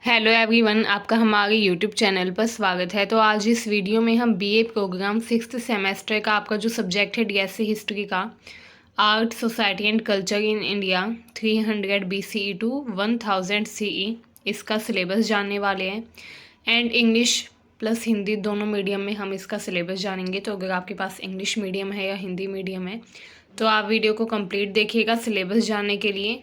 Hello everyone, आपका हमारे YouTube channel पर स्वागत है। तो आज इस वीडियो में हम बीए प्रोग्राम 6th सेमेस्टर का आपका जो सब्जेक्ट है डीएससी हिस्ट्री का art society and culture in India 300 BCE to 1000 CE इसका सिलेबस जानने वाले हैं। एंड इंग्लिश प्लस हिंदी दोनों मीडियम में हम इसका सिलेबस जानेंगे। तो अगर आपके पास इंग्लिश मीडियम है या हिंदी मीडियम है तो आप वीडियो को कंप्लीट देखिएगा सिलेबस जानने के लिए।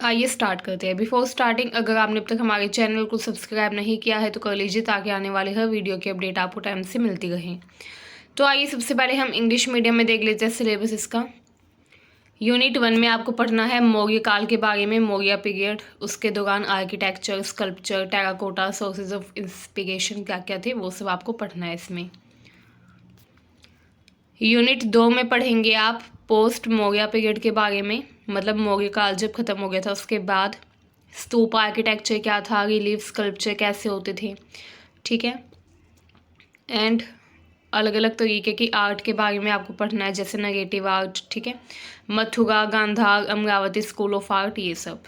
आइए स्टार्ट करते हैं। बिफोर स्टार्टिंग, अगर आपने अब तक हमारे चैनल को सब्सक्राइब नहीं किया है तो कर लीजिए ताकि आने वाले हर वीडियो की अपडेट आपको टाइम से मिलती रहे। तो आइए सबसे पहले हम इंग्लिश मीडियम में देख लेते हैं सिलेबस इसका। यूनिट 1 में आपको पढ़ना है मौर्य काल के बारे में, मौर्य पीरियड, उसके दौरान architecture, sculpture, terracotta, sources of inspiration क्या क्या थे वो सब आपको पढ़ना है इसमें। यूनिट 2 में पढ़ेंगे आप पोस्ट मौर्य पीरियड के बारे में, मतलब मौर्य काल जब खत्म हो गया था उसके बाद स्तूप आर्किटेक्चर क्या था, रिलीफ स्कल्पचर कैसे होते थे, ठीक है। एंड अलग अलग तरीके की आर्ट के बारे में आपको पढ़ना है, जैसे नेगेटिव आर्ट, ठीक है, Mathura, Gandhara, Amaravati school of art, ये सब।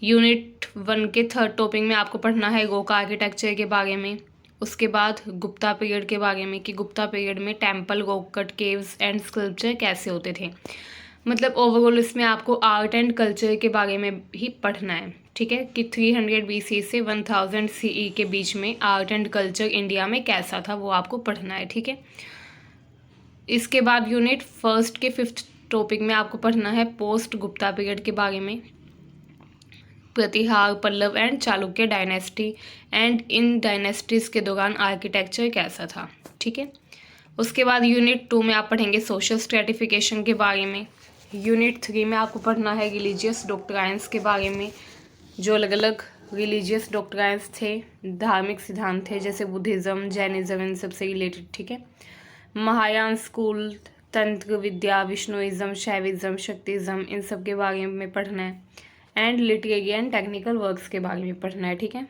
यूनिट 1 के थर्ड टॉपिक में आपको पढ़ना है गोका आर्किटेक्चर के बारे में, उसके बाद गुप्ता पीरियड के बारे में कि गुप्ता पीरियड में temple, rock cut caves and sculpture कैसे होते थे। मतलब ओवरऑल इसमें आपको आर्ट एंड कल्चर के बारे में ही पढ़ना है, ठीक है, कि 300 BC से 1000 CE के बीच में आर्ट एंड कल्चर इंडिया में कैसा था वो आपको पढ़ना है, ठीक है। इसके बाद यूनिट 1 के 5th टॉपिक में आपको पढ़ना है पोस्ट गुप्ता पीरियड के बारे में, Pratihar, Pallava and Chalukya dynasty and in dynasties के दौरान आर्किटेक्चर कैसा था, ठीक है। उसके बाद यूनिट 2 में आप पढ़ेंगे सोशल स्ट्रेटिफिकेशन के बारे में। यूनिट 3 में आपको पढ़ना है रिलीजियस डॉक्ट्राइन्स के बारे में, जो अलग अलग रिलीजियस डॉक्ट्राइन्स थे, धार्मिक सिद्धांत थे, जैसे बुद्धिज़्म, जैनिज़्म, इन सब से रिलेटेड, ठीक है। महायान स्कूल, तंत्र विद्या, विष्णुइज्म, शैविज्म, शक्तिज्म, इन सब के बारे में पढ़ना है। And literary and technical works के बारे में पढ़ना है, ठीक है।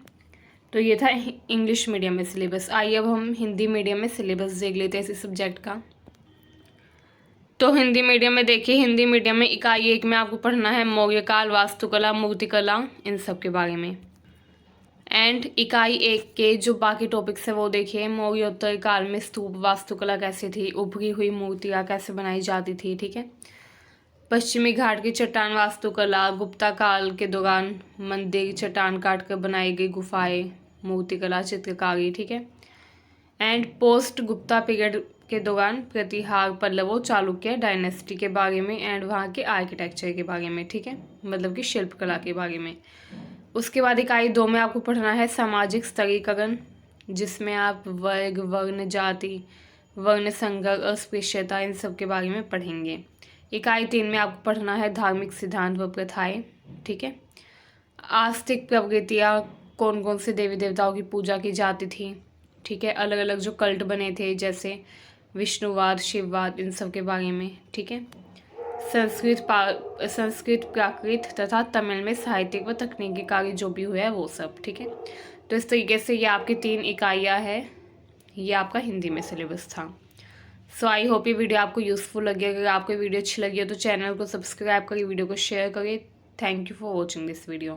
तो ये था इंग्लिश मीडियम में सिलेबस। आइए अब हम हिंदी मीडियम में सिलेबस देख लेते हैं इसी सब्जेक्ट का। तो हिंदी मीडियम में देखिए, हिंदी मीडियम में इकाई 1 में आपको पढ़ना है मौर्य काल, वास्तुकला, मूर्तिकला, इन सब के बारे में। एंड इकाई 1 के जो बाकी टॉपिक्स है वो देखिए, मौर्योत्तर काल में स्तूप वास्तुकला कैसी थी, उभरी हुई मूर्तियाँ कैसे बनाई जाती थी, ठीक है। पश्चिमी घाट की चट्टान वास्तुकला, गुप्ता काल के दौरान मंदिर, चट्टान काट कर बनाई गई गुफाएं, मूर्तिकला, चित्रकारी, ठीक है। एंड पोस्ट गुप्ता पीरियड के दौरान प्रतिहार, पल्लवों, चालुक्य डायनेस्टी के बारे में एंड वहाँ के आर्किटेक्चर के बारे में, ठीक है, मतलब कि शिल्पकला के बारे में। उसके बाद इकाई 2 में आपको पढ़ना है सामाजिक स्तरीकरण, जिसमें आप वर्ग, वर्ण, जाति, वर्ण संघर्ष, अस्पृश्यता, इन सब के बारे में पढ़ेंगे। इकाई 3 में आपको पढ़ना है धार्मिक सिद्धांत व प्रथाएं, ठीक है। आस्तिक प्रवृत्तियाँ, कौन कौन से देवी देवताओं की पूजा की जाती थी, ठीक है, अलग अलग जो कल्ट बने थे जैसे विष्णुवाद, शिववाद, इन सब के बारे में, ठीक है। संस्कृत, प्राकृत तथा तमिल में साहित्यिक व तकनीकी कार्य जो भी हुआ है वो सब, ठीक है। तो इस तरीके से ये आपकी 3 इकाइयाँ हैं, ये आपका हिंदी में सिलेबस था। सो आई होप ये वीडियो आपको यूज़फुल लगी। अगर आपको वीडियो अच्छी लगी हो तो चैनल को सब्सक्राइब करिए, वीडियो को शेयर करिए। Thank you for watching this video.